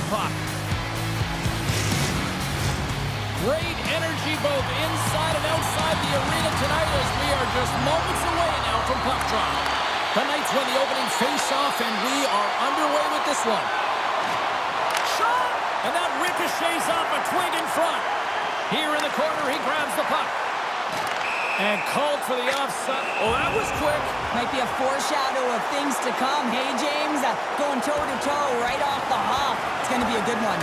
puck. Great energy both inside and outside the arena tonight as we are just moments away now from puck drop. The Knights win the opening face-off, and we are underway with this one. Shot! And that ricochets off a twig in front. Here in the corner, he grabs the puck. And called for the offside. Oh, that was quick. Might be a foreshadow of things to come. Hey, James, going toe-to-toe right off the hop. It's going to be a good one.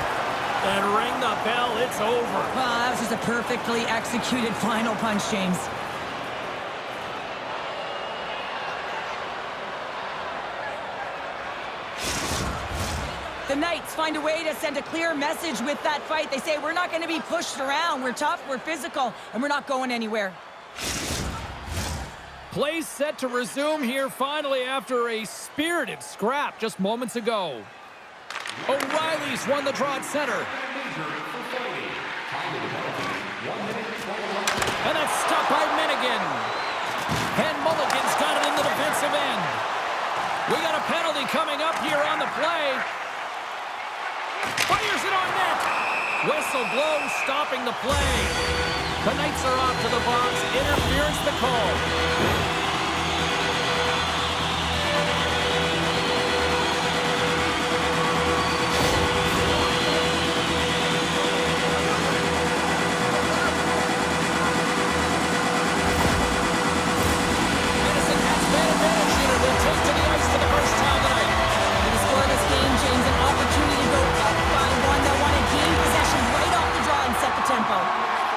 And ring the bell, it's over. That was just a perfectly executed final punch, James. The Knights find a way to send a clear message with that fight. They say, we're not going to be pushed around. We're tough, we're physical, and we're not going anywhere. Play set to resume here finally after a spirited scrap just moments ago. O'Reilly's won the draw at center. And that's stopped by Minigan. And Mulligan's got it in the defensive end. We got a penalty coming up here on the play. Fires it on net. Whistle blows, stopping the play. The Knights are off to the box. Interference the call.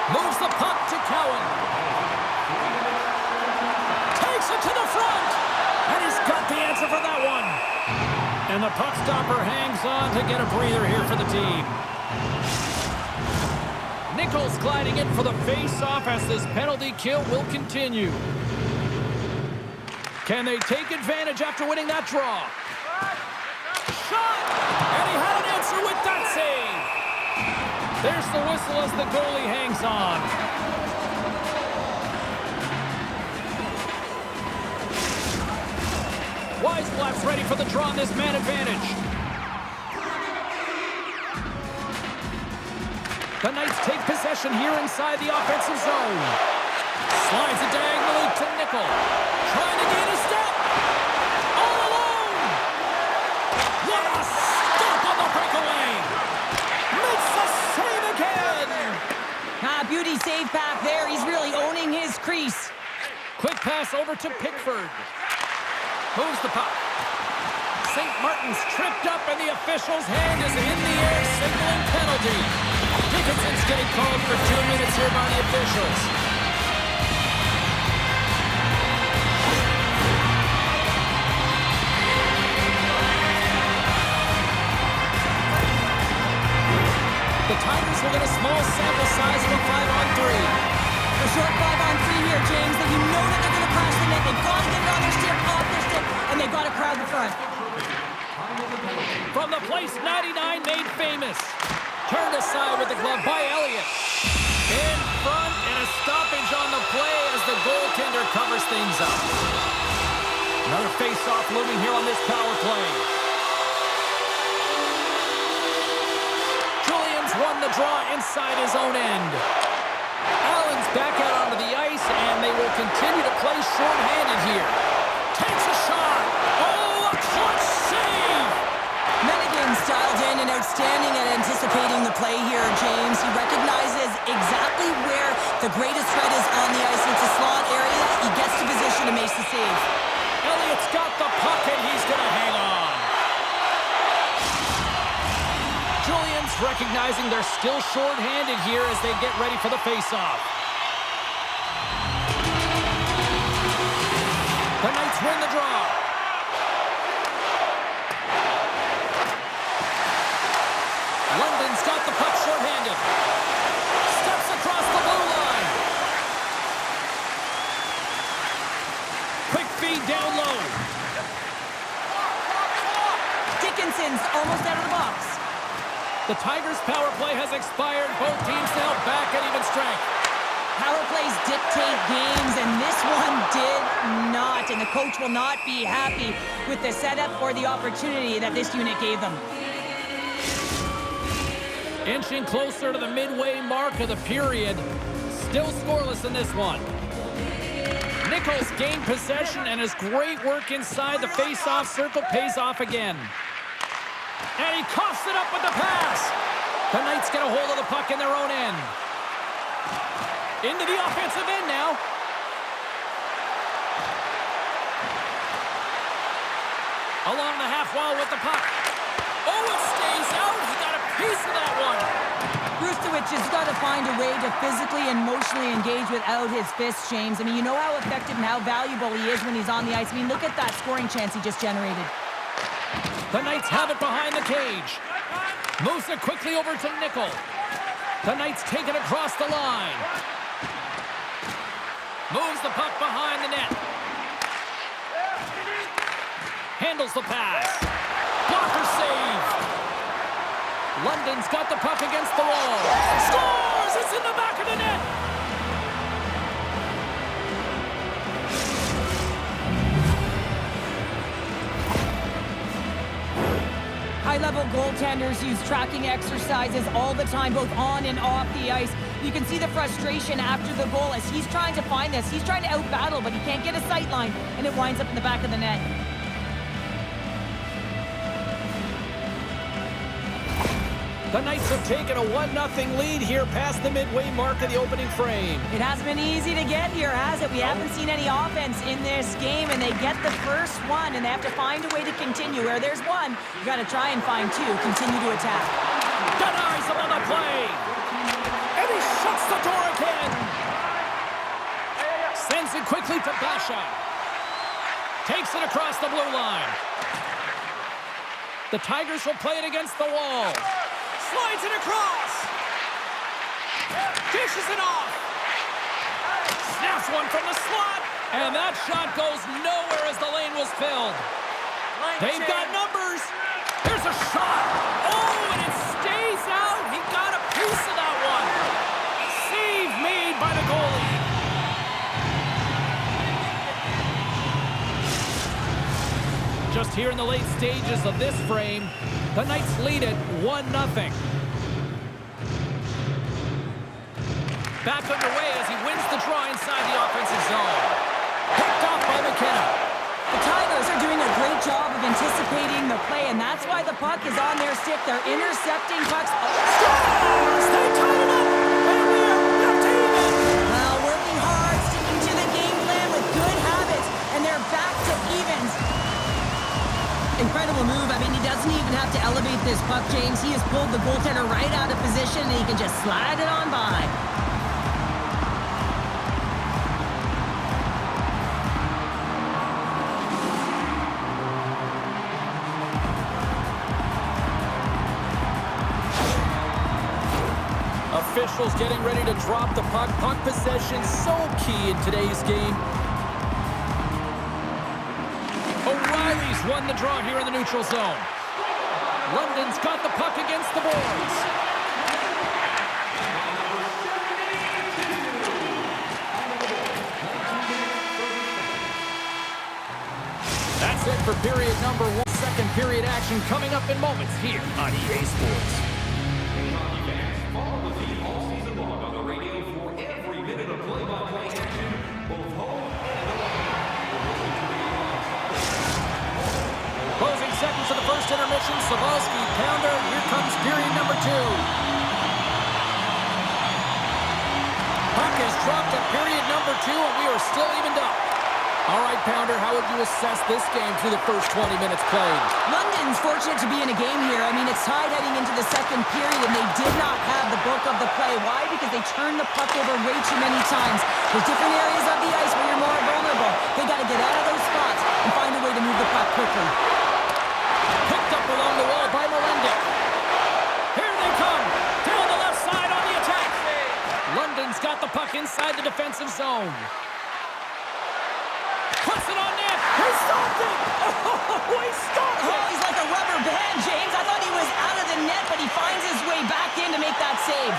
Moves the puck to Cowan. Takes it to the front. And he's got the answer for that one. And the puck stopper hangs on to get a breather here for the team. Nichols gliding in for the face-off as this penalty kill will continue. Can they take advantage after winning that draw? Shot! And he had an answer with that save. There's the whistle as the goalie hangs on. Weisblatt's ready for the draw on this man advantage. The Knights take possession here inside the offensive zone. Slides it diagonally to Nickel. Trying to gain a step. All alone. What a stop on the breakaway. Makes the save again. Beauty save back there. He's really owning his crease. Quick pass over to Pickford. Moves the puck. St. Martin's tripped up and the official's hand is in the air, signaling penalty. Dickinson's getting called for 2 minutes here by the officials. The Tigers will get a small sample size of a 5-on-3. A short 5-on-3 here, James, that you know that they're going to crash the net. They've got to get it on their stick, off their stick, and they've got to crowd the front. From the place 99 made famous. Turned aside with the glove by Elliott. In front and a stoppage on the play as the goaltender covers things up. Another face-off looming here on this power play. Won the draw inside his own end. Allen's back out onto the ice, and they will continue to play short-handed here. Takes a shot. Oh, a clutch save! Minigan's dialed in and outstanding at anticipating the play here, James. He recognizes exactly where the greatest threat is on the ice. It's a slot area. He gets to position and makes the save. Elliott's got the puck, and he's going to hang on. Julian's recognizing they're still short-handed here as they get ready for the face-off. The Knights win the draw. London's got the puck short-handed. Steps across the blue line. Quick feed down low. Dickinson's almost out of the box. The Tigers' power play has expired. Both teams now back at even strength. Power plays dictate games, and this one did not. And the coach will not be happy with the setup or the opportunity that this unit gave them. Inching closer to the midway mark of the period. Still scoreless in this one. Nichols gained possession, and his great work inside the face-off circle pays off again. And he coughs it up with the pass. The Knights get a hold of the puck in their own end. Into the offensive end now. Along the half wall with the puck. Oh, it stays out. He got a piece of that one. Rustowicz has got to find a way to physically and emotionally engage without his fists, James. I mean, you know how effective and how valuable he is when he's on the ice. I mean, look at that scoring chance he just generated. The Knights have it behind the cage. Moves it quickly over to Nickel. The Knights take it across the line. Moves the puck behind the net. Handles the pass. Blocker save. London's got the puck against the wall. Scores! It's in the back of the net. High-level goaltenders use tracking exercises all the time, both on and off the ice. You can see the frustration after the goal as he's trying to find this. He's trying to out-battle, but he can't get a sight line, and it winds up in the back of the net. The Knights have taken a 1-0 lead here past the midway mark of the opening frame. It hasn't been easy to get here, has it? We haven't seen any offense in this game, and they get the first one, and they have to find a way to continue. Where there's one, you got to try and find two. Continue to attack. Denies him on the play. And he shuts the door again. Sends it quickly to Basha. Takes it across the blue line. The Tigers will play it against the wall. Slides it across. Dishes it off. Snaps one from the slot. And that shot goes nowhere as the lane was filled. They've got numbers. There's a shot. Oh, and it stays out. He got a piece of that one. Save made by the goalie. Just here in the late stages of this frame, the Knights lead it 1-0. Back underway as he wins the draw inside the offensive zone. Picked off by McKenna. The Tigers are doing a great job of anticipating the play, and that's why the puck is on their stick. They're intercepting pucks. Scores! They tied it up! And we are back to even! Well, working hard, sticking to the game plan with good habits, and they're back to evens. Incredible move. I mean, he doesn't even have to elevate this puck, James. He has pulled the goaltender right out of position, and he can just slide it on by. Officials getting ready to drop the puck. Puck possession so key in today's game. O'Reilly's won the draw here in the neutral zone. London's got the puck against the boards. That's it for period number 1. Second period action coming up in moments here on EA Sports. Closing seconds of the first intermission. Savalsky, Pounder. Here comes period number 2. Puck is dropped at period number 2, and we are still evened up. All right, Pounder, how would you assess this game through the first 20 minutes played? London's fortunate to be in a game here. I mean, it's tied heading into the second period, and they did not have the bulk of the play. Why? Because they turned the puck over way too many times. There's different areas of the ice where you're more vulnerable. They got to get out of those spots and find a way to move the puck quickly. Picked up along the wall by Melendic. Here they come. Down the left side on the attack. London's got the puck inside the defensive zone. Puts it on net. He stopped it. Oh, he stopped it. Oh, he's like a rubber band, James. I thought he was out of the net, but he finds his way back in to make that save.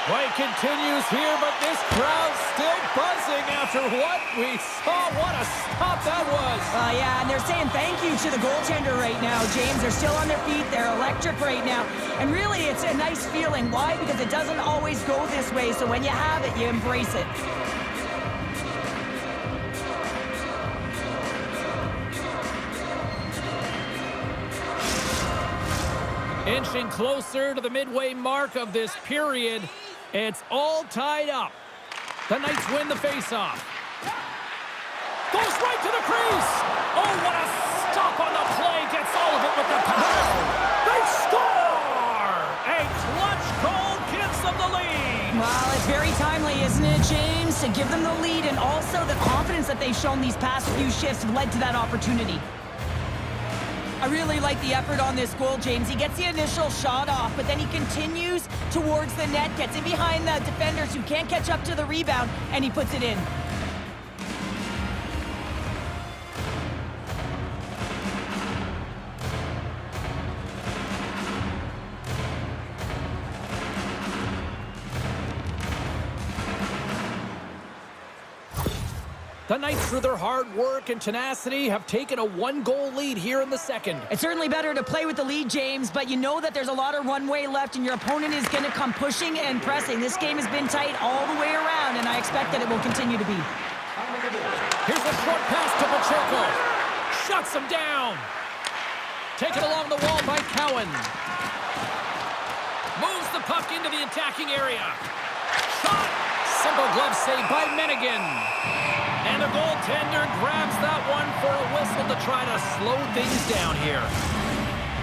Play continues here, but this crowd's still buzzing after what we saw. What a stop that was. Yeah, and they're saying thank you to the goaltender right now, James. They're still on their feet. They're electric right now. And really, it's a nice feeling. Why? Because it doesn't always go this way. So when you have it, you embrace it. Inching closer to the midway mark of this period. It's all tied up. The Knights win the faceoff. Goes right to the crease. Oh, what a stop on the play. Gets all of it with the power. They score! A clutch goal gives them the lead. Well, it's very timely, isn't it, James? To give them the lead, and also the confidence that they've shown these past few shifts have led to that opportunity. I really like the effort on this goal, James. He gets the initial shot off, but then he continues towards the net, gets in behind the defenders who can't catch up to the rebound, and he puts it in. The Knights, through their hard work and tenacity, have taken a one-goal lead here in the second. It's certainly better to play with the lead, James, but you know that there's a lot of runway left, and your opponent is going to come pushing and pressing. This game has been tight all the way around, and I expect that it will continue to be. Here's a short pass to Pacheco. Shuts him down. Taken along the wall by Cowan. Moves the puck into the attacking area. Shot! Simple glove save by Menigan. And the goaltender grabs that one for a whistle to try to slow things down here.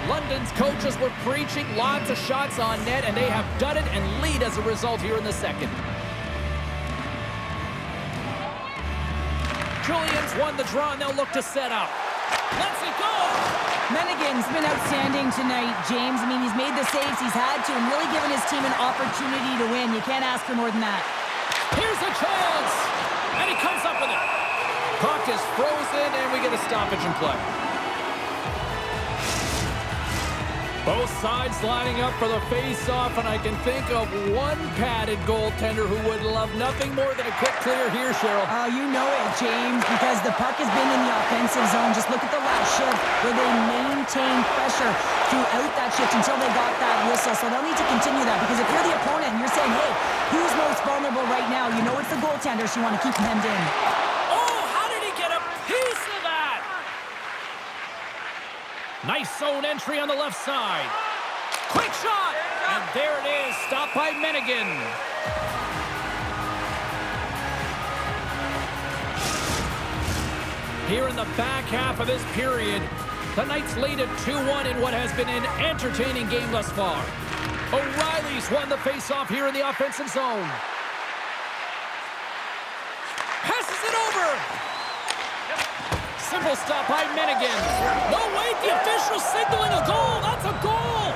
London's coaches were preaching lots of shots on net, and they have done it and lead as a result here in the second. Julian's won the draw, and they'll look to set up. Let's it go! Menigan's been outstanding tonight, James. I mean, he's made the saves he's had to and really given his team an opportunity to win. You can't ask for more than that. Here's a chance! And he comes up with it. Puck is frozen, and we get a stoppage in play. Both sides lining up for the face-off, and I can think of one padded goaltender who would love nothing more than a quick clear here, Cheryl. Oh, you know it, James, because the puck has been in the offensive zone. Just look at the last shift where they maintained pressure throughout that shift until they got that whistle. So they'll need to continue that, because if you're the opponent and you're saying, hey, who's most vulnerable right now? You know it's the goaltender, so you want to keep hemmed in. Oh, how did he get a piece of that? Nice zone entry on the left side. Quick shot! And there it is, stopped by Menigan. Here in the back half of this period, the Knights lead at 2-1 in what has been an entertaining game thus far. O'Reilly's won the faceoff here in the offensive zone. Passes it over. Simple stop by Menigan. No, wait, the official signaling a goal. That's a goal.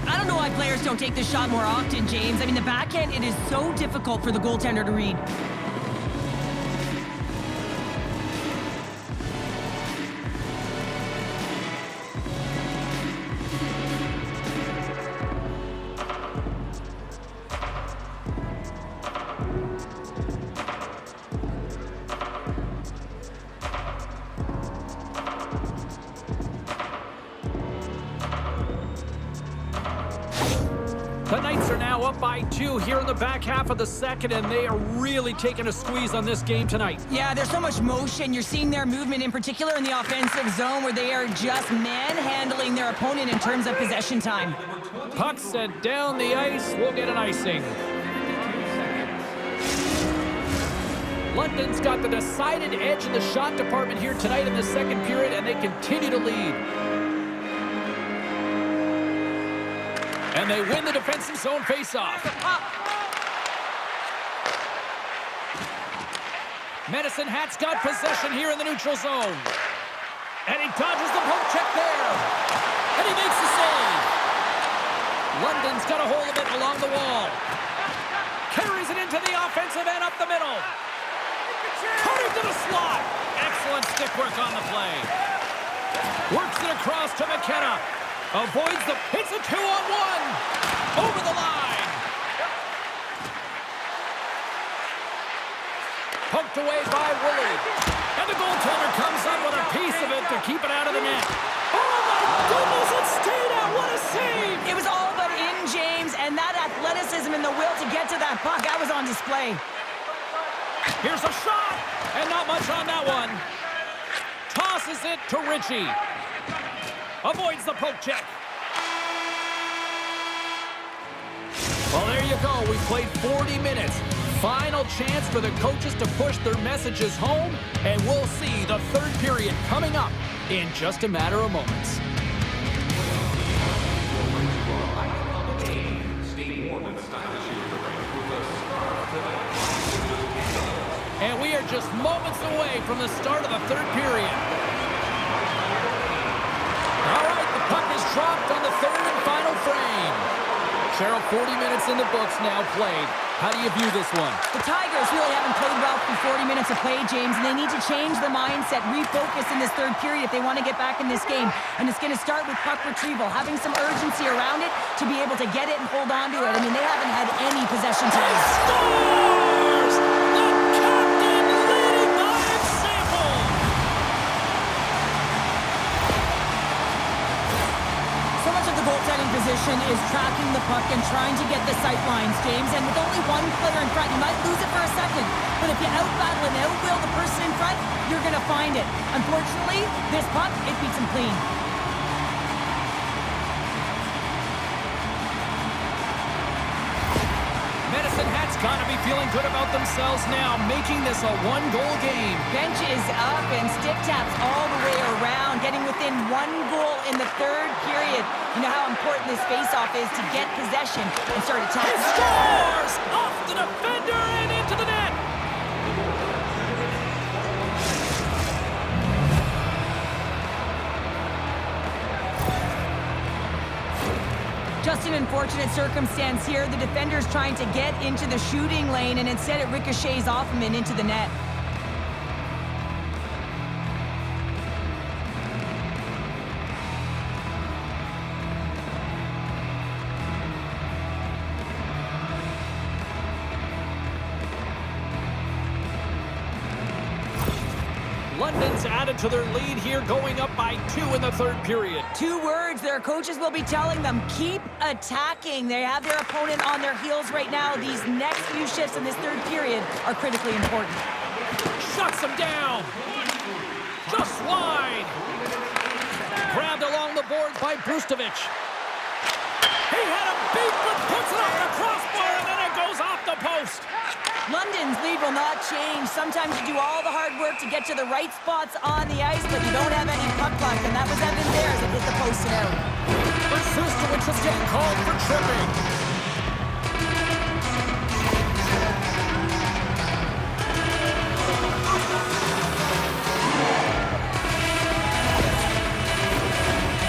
I don't know why players don't take this shot more often, James. I mean, the backhand, it is so difficult for the goaltender to read. The Knights are now up by 2 here in the back half of the second, and they are really taking a squeeze on this game tonight. Yeah, there's so much motion. You're seeing their movement, in particular in the offensive zone, where they are just manhandling their opponent in terms of possession time. Puck sent down the ice. We'll get an icing. London's got the decided edge in the shot department here tonight in the second period, and they continue to lead. And they win the defensive zone faceoff. Medicine Hat's got possession here in the neutral zone. And he dodges the poke check there. And he makes the save. London's got a hold of it along the wall. Carries it into the offensive end up the middle. Cutting to the slot. footwork on the play. Works it across to McKenna. Avoids the... Hits a 2-on-1. Over the line. Poked away by Woolley. And the goaltender comes up with a piece of it to keep it out of the net. Oh, my goodness, it stayed out. What a save. It was all but in, James, and that athleticism and the will to get to that puck, that was on display. Here's a shot, and not much on that one. Tosses it to Ritchie. Avoids the poke check. Well, there you go. We played 40 minutes. Final chance for the coaches to push their messages home, and we'll see the third period coming up in just a matter of moments. And we are just moments away from the start of the third period. All right, the puck is dropped on the third and final frame. Cheryl, 40 minutes in the books now played. How do you view this one? The Tigers really haven't played well through 40 minutes of play, James, and they need to change the mindset, refocus in this third period if they want to get back in this game. And it's going to start with puck retrieval, having some urgency around it to be able to get it and hold on to it. I mean, they haven't had any possession time. Scores! The captain leading by example! So much of the goaltending position is tracking the puck and trying to get the sight lines, James. And with only one player in front, you might lose it for a second. But if you out-battle and out-will the person in front, you're going to find it. Unfortunately, this puck, it beats him clean. Medicine Hat's got to be feeling good about themselves now, making this a one-goal game. Bench is up and stick taps all the way around, getting within one goal in the third period. You know how important this face-off is to get possession and start attacking. He scores! Off the defender and into the net! Just an unfortunate circumstance here. The defender's trying to get into the shooting lane, and instead it ricochets off him and into the net. London's added to their lead here, going up by 2 in the third period. 2 words their coaches will be telling them: keep attacking. They have their opponent on their heels right now. These next few shifts in this third period are critically important. Shuts him down. Just wide. Grabbed along the boards by Brustovich. He had a beat, but puts it off the crossbar, and then it goes off the post. London's lead will not change. Sometimes you do all the hard work to get to the right spots on the ice, but you don't have any puck luck, and that was evident there as it hit the post and out. But Sustovich is getting called for tripping.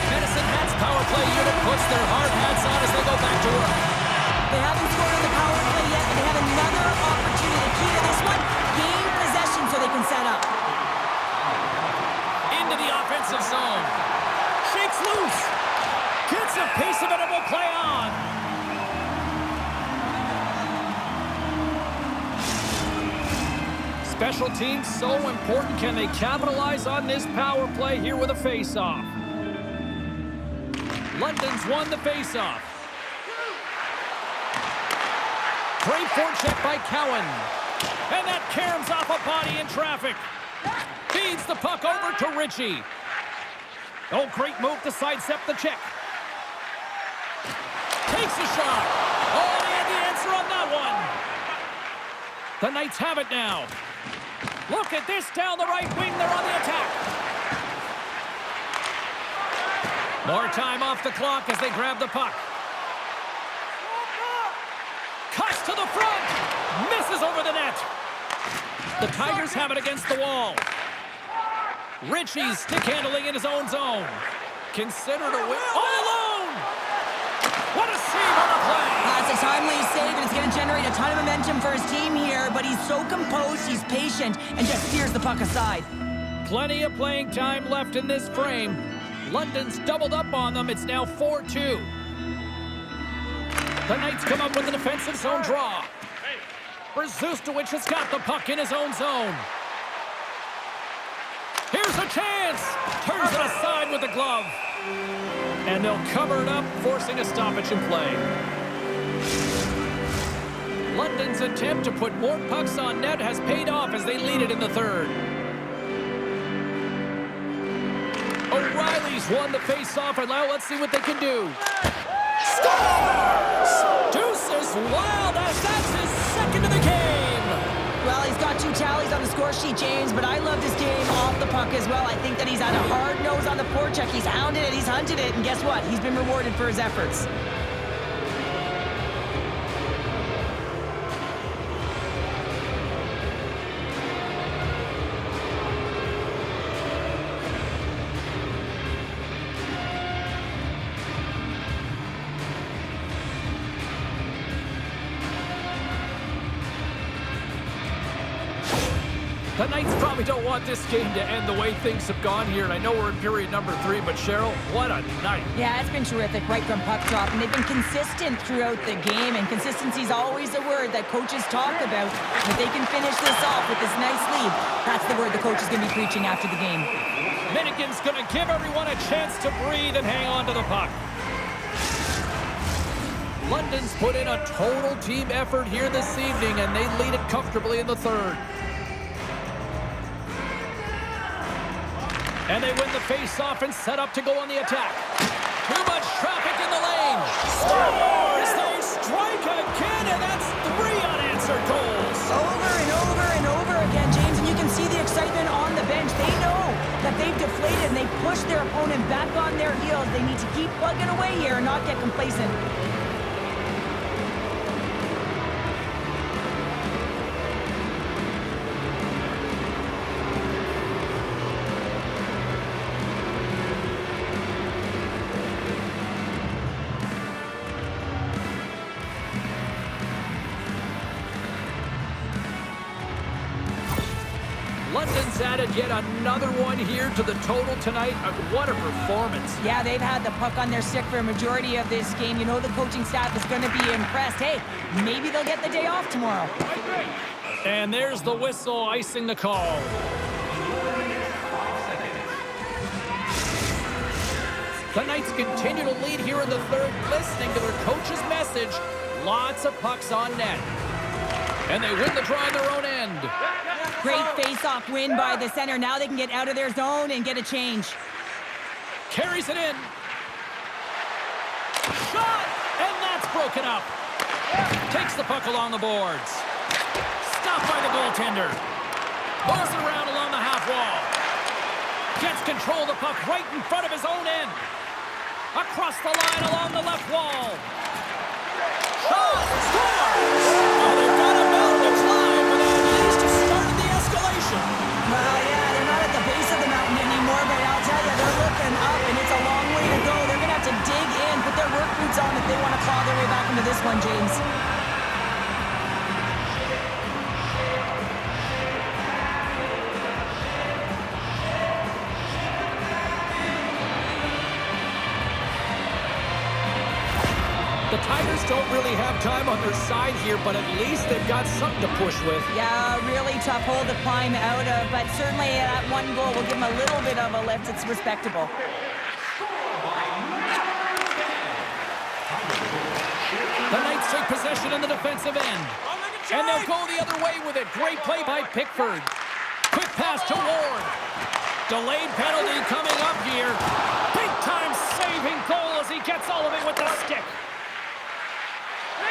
Medicine Hat's power play unit puts their hard hats on as they go back to work. They haven't scored on the power play yet, but they have another opportunity. The key to this one, gain possession so they can set up. Into the offensive zone. Shakes loose. Gets a piece of it and will play on. Special teams so important. Can they capitalize on this power play here with a face-off? London's won the face-off. Great forecheck by Cowan. And that caroms off a body in traffic. Feeds the puck over to Ritchie. Oh, great move to sidestep the check. Takes a shot. Oh, they had the answer on that one. The Knights have it now. Look at this down the right wing. They're on the attack. More time off the clock as they grab the puck. Cuts to the front. Misses over the net. The Tigers have it against the wall. Ritchie's stick handling in his own zone. Considered a win. All alone! What a save on the play! That's a timely save, and it's going to generate a ton of momentum for his team here, but he's so composed, he's patient, and just steers the puck aside. Plenty of playing time left in this frame. London's doubled up on them. It's now 4-2. The Knights come up with a defensive zone draw. Brzustewicz has got the puck in his own zone. Here's a chance. Turns it aside with the glove. And they'll cover it up, forcing a stoppage in play. London's attempt to put more pucks on net has paid off as they lead it in the third. O'Reilly's won the face-off, and now let's see what they can do. Scores! Deuces wild as that's his second of the game. Well, he's got 2 tallies on the score sheet, James, but I loved his game off the puck as well. I think that he's had a hard nose on the forecheck. He's hounded it, he's hunted it, and guess what? He's been rewarded for his efforts. The Knights probably don't want this game to end the way things have gone here, and I know we're in period number 3, but Cheryl, what a night. Yeah, it's been terrific right from puck drop, and they've been consistent throughout the game, and consistency is always a word that coaches talk about. If they can finish this off with this nice lead, that's the word the coach is going to be preaching after the game. Minigan's going to give everyone a chance to breathe and hang on to the puck. London's put in a total team effort here this evening, and they lead it comfortably in the third. And they win the face-off and set up to go on the attack. Too much traffic in the lane. Scores! They strike again, and that's 3 unanswered goals. Over and over and over again, James, and you can see the excitement on the bench. They know that they've deflated, and they push their opponent back on their heels. They need to keep plugging away here and not get complacent. London's added yet another one here to the total tonight. What a performance. Yeah, they've had the puck on their stick for a majority of this game. You know the coaching staff is going to be impressed. Hey, maybe they'll get the day off tomorrow. And there's the whistle icing the call. The Knights continue to lead here in the third, listening to their coach's message. Lots of pucks on net. And they win the draw on their own end. Great face-off win by the center. Now they can get out of their zone and get a change. Carries it in. Shot! And that's broken up. Takes the puck along the boards. Stopped by the goaltender. Moves it around along the half wall. Gets control of the puck right in front of his own end. Across the line along the left wall. Shot! Scores! Oh, they've got a mountain to climb, but at least it started the escalation. Well, yeah, they're not at the base of the mountain anymore, but I'll tell you, they're looking up, and it's a long way to go. They're going to have to dig in, put their work boots on if they want to claw their way back into this one, James. The Tigers don't really have time on their side here, but at least they've got something to push with. Yeah, really tough hole to climb out of, but certainly that one goal will give them a little bit of a lift. It's respectable. The Knights take possession in the defensive end. And they'll go the other way with it. Great play by Pickford. Quick pass to Ward. Delayed penalty coming up here. Big-time saving goal as he gets all of it with the stick.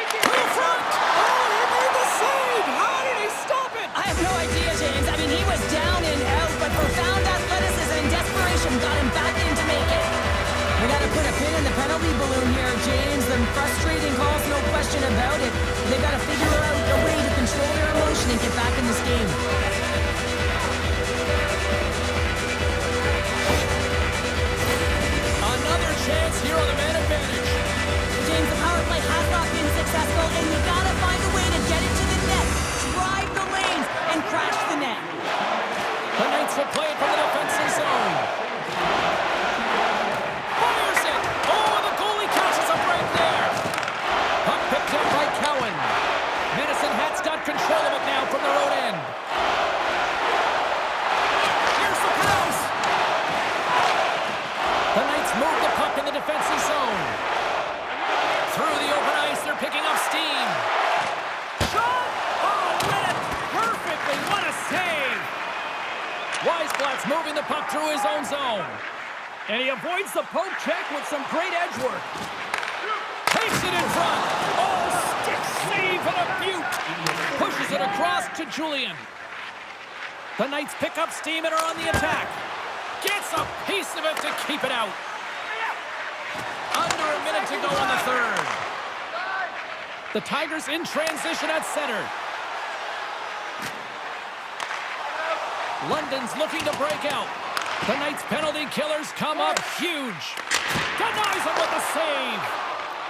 To the front! Oh, he made the save! How did he stop it? I have no idea, James. I mean, he was down and out, but profound athleticism and desperation got him back in to make it. We got to put a pin in the penalty balloon here, James. The frustrating calls, no question about it. They've got to figure out a way to control their emotion and get back in this game. Another chance here on the man advantage. James, the power play has not been successful, and you got to find a way to get it to the net, drive the lanes, and crash the net. The Knights will play it from the defense. moving the puck through his own zone. And he avoids the poke check with some great edge work. Takes it in front. Oh, stick save and a beaut. Pushes it across to Julian. The Knights pick up steam and are on the attack. Gets a piece of it to keep it out. Under a minute to go in the third. The Tigers in transition at center. London's looking to break out. The Knights penalty killers come up huge. Denies him with the save.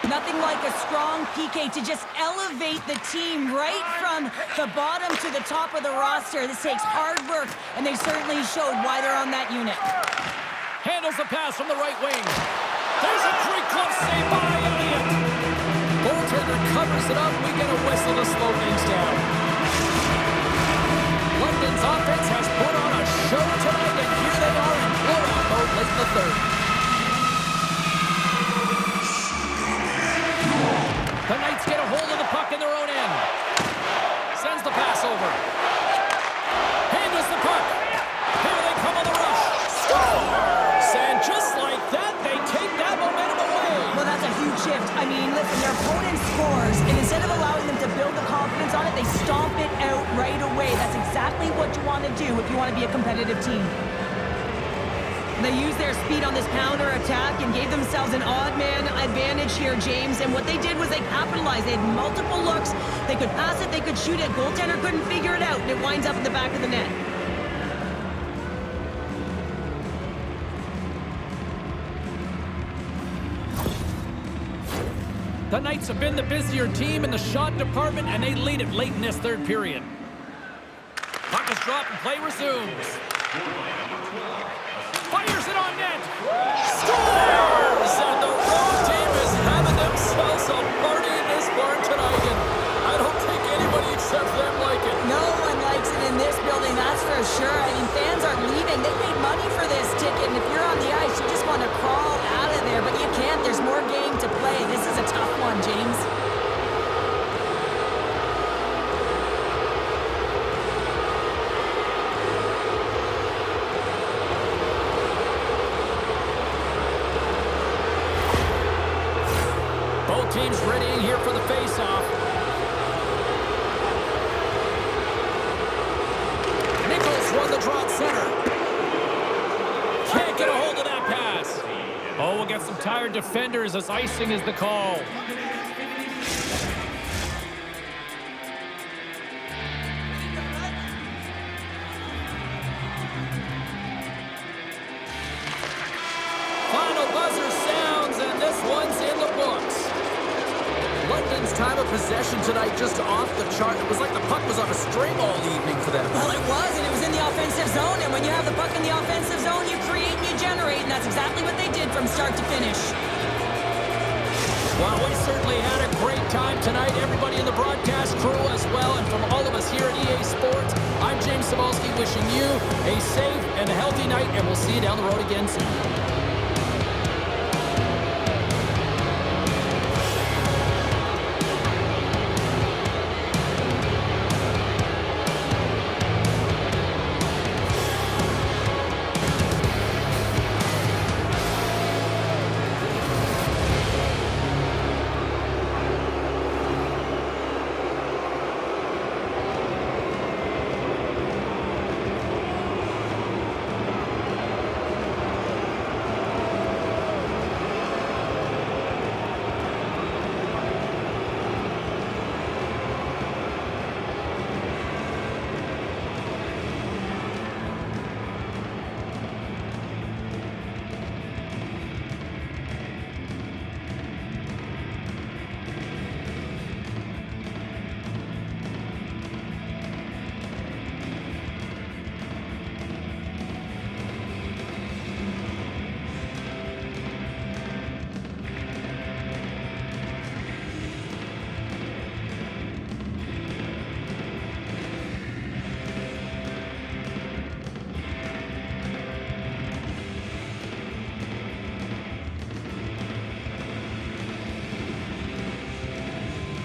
Nothing like a strong PK to just elevate the team right from the bottom to the top of the roster. This takes hard work, and they certainly showed why they're on that unit. Handles the pass from the right wing. There's a great glove save by Elliott. Goaltender covers it up. We get a whistle to slow things down. London's offense has put on a show tonight, and here they are in blowout mode late in the third. The Knights get a hold of the puck in their own end. Sends the pass over. Handles the puck. Here they come on the rush. Scores! And just like that, they take that momentum away. Well, that's a huge shift. I mean, listen, their opponent scores, and instead of allowing them to build the confidence on it, they stomp it out right away. That's exactly what you want to do if you want to be a competitive team. They used their speed on this counter attack and gave themselves an odd man advantage here, James. And what they did was they capitalized. They had multiple looks. They could pass it, they could shoot it. Goaltender couldn't figure it out, and it winds up in the back of the net. The Knights have been the busier team in the shot department, and they lead it late in this third period. Puck is dropped and play resumes. Fires it on net. Scores! And the road team is having themselves a party in this barn tonight, and I don't think anybody except them like it. No one likes it in this building, that's for sure. I mean, fans are leaving. They paid money for this ticket, and if you're on the ice, you just want to crawl out of there, but you can't. There's more game to play. This is a tough one, James. Both teams readying here for the face-off. Nichols won the draw at center. Can't get a hold of that pass. Oh, we'll get some tired defenders as icing is the call. Final buzzer sounds, and this one's in the books. London's time of possession tonight just off the chart. It was like the puck was on a string all evening for them. Well, it was, and it was in the offensive zone, and when you have the puck in the offensive zone, you create and you generate, and that's exactly what they did from start to finish. Well, we certainly had a great time tonight. Everybody in the broadcast crew as well, and from all of us here at EA Sports, I'm James Cybulski wishing you a safe and healthy night, and we'll see you down the road again soon.